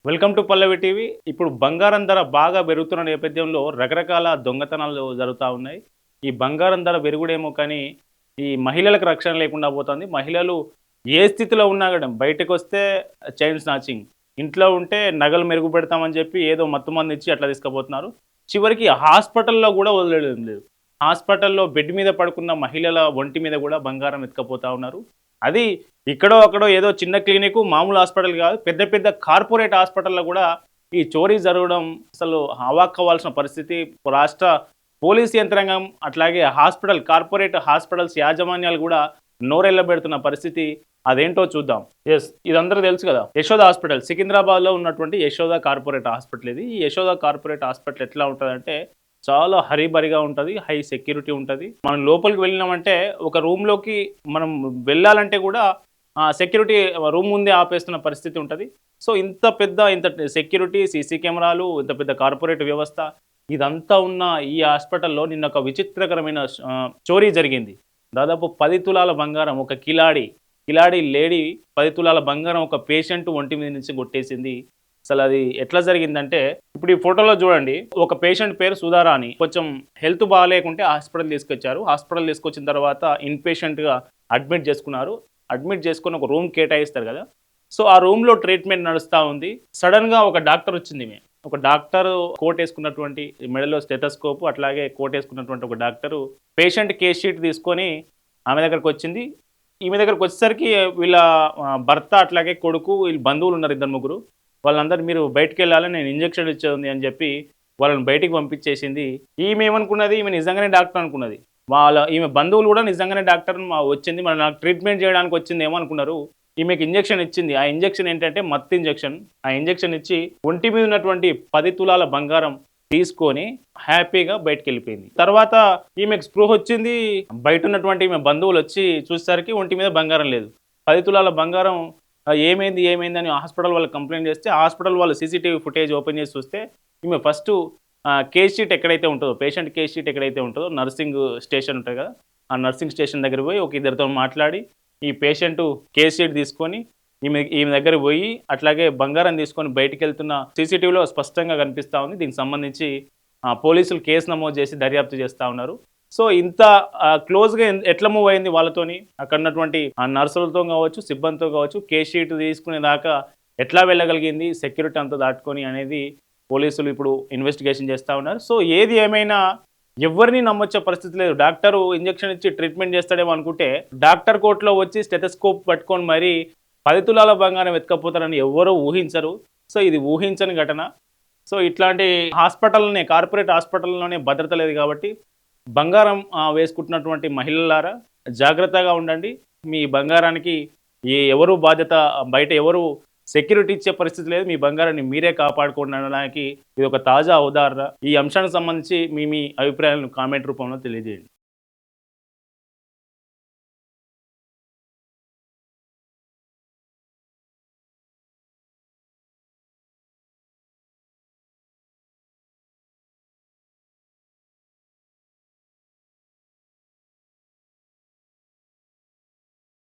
Welcome to Pallavi TV. ఇప్పుడు బంగారం ధర బాగా పెరుగుతున్న నేపథ్యంలో రకరకాల దొంగతనాలు జరుగుతూ ఉన్నాయి. ఈ బంగారం ధర పెరుగుడేమో కానీ ఈ మహిళలకు రక్షణ లేకుండా పోతుంది. మహిళలు ఏ స్థితిలో ఉన్నా కూడా బయటకొస్తే చైన్ స్నాచింగ్, ఇంట్లో ఉంటే నగలు మెరుగుపెడతామని చెప్పి ఏదో మత్తుమంది ఇచ్చి అట్లా తీసుకుపోతున్నారు. చివరికి హాస్పిటల్లో కూడా వదిలేయడం లేదు. హాస్పిటల్లో బెడ్ మీద పడుకున్న మహిళల ఒంటి మీద కూడా బంగారం ఎత్తుకపోతా ఉన్నారు. అది ఇక్కడో అక్కడో ఏదో చిన్న క్లినిక్, మామూలు హాస్పిటల్ కాదు, పెద్ద పెద్ద కార్పొరేట్ హాస్పిటల్లో కూడా ఈ చోరీ జరగడం అసలు అవాక్కవ్వాల్సిన పరిస్థితి. రాష్ట్ర పోలీస్ యంత్రాంగం అట్లాగే కార్పొరేట్ హాస్పిటల్స్ యాజమాన్యాలు కూడా నోరెళ్ళబెడుతున్న పరిస్థితి. అదేంటో చూద్దాం. ఇదందరూ తెలుసు కదా, యశోద హాస్పిటల్ సికింద్రాబాద్లో ఉన్నటువంటి యశోద కార్పొరేట్ హాస్పిటల్ ఇది. ఈ యశోద కార్పొరేట్ హాస్పిటల్ ఎట్లా ఉంటుందంటే చాలా హరీబరిగా ఉంటుంది, హై సెక్యూరిటీ ఉంటుంది. మనం లోపలికి వెళ్ళినామంటే ఒక రూమ్లోకి మనం వెళ్ళాలంటే కూడా సెక్యూరిటీ రూమ్ ముందే ఆపేస్తున్న పరిస్థితి ఉంటుంది. సో ఇంత సెక్యూరిటీ, సీసీ కెమెరాలు, ఇంత పెద్ద కార్పొరేట్ వ్యవస్థ ఇదంతా ఉన్న ఈ హాస్పిటల్లో నిన్న ఒక విచిత్రకరమైన చోరీ జరిగింది. దాదాపు 10 తులాల బంగారం, ఒక కిలాడి లేడీ 10 తులాల బంగారం ఒక పేషెంట్ ఒంటి మీద నుంచి కొట్టేసింది. అసలు అది ఎట్లా జరిగిందంటే, ఇప్పుడు ఈ ఫోటోలో చూడండి, ఒక పేషెంట్ పేరు సుధారాణి. కొంచెం హెల్త్ బాగాలేకుంటే హాస్పిటల్ తీసుకొచ్చారు. హాస్పిటల్ తీసుకొచ్చిన తర్వాత ఇన్పేషెంట్గా అడ్మిట్ చేసుకున్నారు. అడ్మిట్ చేసుకుని ఒక రూమ్ కేటాయిస్తారు కదా, సో ఆ రూమ్లో ట్రీట్మెంట్ నడుస్తూ ఉంది. సడన్గా ఒక డాక్టర్ వచ్చింది. ఒక డాక్టర్ కోట్ వేసుకున్నటువంటి, మెడలో స్టెథోస్కోప్ అట్లాగే కోట్ వేసుకున్నటువంటి ఒక డాక్టరు పేషెంట్ కేస్ షీట్ తీసుకొని ఆమె దగ్గరకు వచ్చింది. ఈమె దగ్గరకు వచ్చేసరికి వీళ్ళ భర్త అట్లాగే కొడుకు, వీళ్ళు బంధువులు ఉన్నారు, 2-3. వాళ్ళందరూ మీరు బయటికి వెళ్ళాలి, నేను ఇంజక్షన్ ఇచ్చేది అని చెప్పి వాళ్ళని బయటికి పంపించేసింది. ఈమె ఏమనుకున్నది, ఈమె నిజంగానే డాక్టర్ అనుకున్నది. ఈమె బంధువులు కూడా నిజంగానే డాక్టర్ వచ్చింది, మరి నాకు ట్రీట్మెంట్ చేయడానికి వచ్చింది ఏమనుకున్నారు. ఈమెకి ఇంజక్షన్ ఇచ్చింది. ఆ ఇంజక్షన్ ఏంటంటే మత్తు ఇంజక్షన్. ఆ ఇంజక్షన్ ఇచ్చి ఒంటి మీద ఉన్నటువంటి 10 తులాల బంగారం తీసుకొని హ్యాపీగా బయటకు వెళ్ళిపోయింది. తర్వాత ఈమెకు స్పృహ వచ్చింది. బయట ఉన్నటువంటి ఈమె బంధువులు వచ్చి చూసేసరికి ఒంటి మీద బంగారం లేదు. 10 తులాల బంగారం ఏమైంది అని హాస్పిటల్ వాళ్ళకి కంప్లైంట్ చేస్తే, హాస్పిటల్ వాళ్ళు సీసీటీవీ ఫుటేజ్ ఓపెన్ చేసి చూస్తే ఈమె ఫస్ట్ కేస్ షీట్ ఎక్కడైతే ఉంటుందో, పేషెంట్ కేస్ షీట్ ఎక్కడైతే ఉంటుందో, నర్సింగ్ స్టేషన్ ఉంటుంది కదా, ఆ నర్సింగ్ స్టేషన్ దగ్గర పోయి ఒక ఇద్దరితో మాట్లాడి ఈ పేషెంట్ కేస్ షీట్ తీసుకొని ఈమె దగ్గర పోయి అట్లాగే బంగారం తీసుకొని బయటికి వెళ్తున్న సీసీటీవీలో స్పష్టంగా కనిపిస్తూ ఉంది. దీనికి సంబంధించి పోలీసులు కేసు నమోదు చేసి దర్యాప్తు చేస్తూ ఉన్నారు. సో ఇంత క్లోజ్గా ఎట్లా మూవ్ అయింది వాళ్ళతోని, అక్కడ ఉన్నటువంటి నర్సులతో కావచ్చు, సిబ్బందితో కావచ్చు, కేస్ షీట్ తీసుకునే దాకా ఎట్లా వెళ్ళగలిగింది సెక్యూరిటీ అంతా దాటుకొని అనేది పోలీసులు ఇప్పుడు ఇన్వెస్టిగేషన్ చేస్తూ ఉన్నారు. సో ఏది ఏమైనా ఎవరిని నమ్మొచ్చే పరిస్థితి లేదు. డాక్టరు ఇంజక్షన్ ఇచ్చి ట్రీట్మెంట్ చేస్తాడేమో అనుకుంటే, డాక్టర్ కోర్టులో వచ్చి స్టెథోస్కోప్ పట్టుకొని మరీ 10 తులాల బంగారం ఎత్తుకపోతారని ఎవరూ ఊహించరు. సో ఇది ఊహించని ఘటన. సో ఇట్లాంటి కార్పొరేట్ హాస్పిటల్లోనే భద్రత లేదు కాబట్టి బంగారం వేసుకుంటున్నటువంటి మహిళలారా జాగ్రత్తగా ఉండండి. మీ బంగారానికి ఎవరు బాధ్యత, బయట ఎవరు సెక్యూరిటీ ఇచ్చే పరిస్థితి లేదు. మీ బంగారాన్ని మీరే కాపాడుకోండి అనడానికి ఇది ఒక తాజా ఉదాహరణ. ఈ అంశానికి సంబంధించి మీ అభిప్రాయాలను కామెంట్ రూపంలో తెలియజేయండి.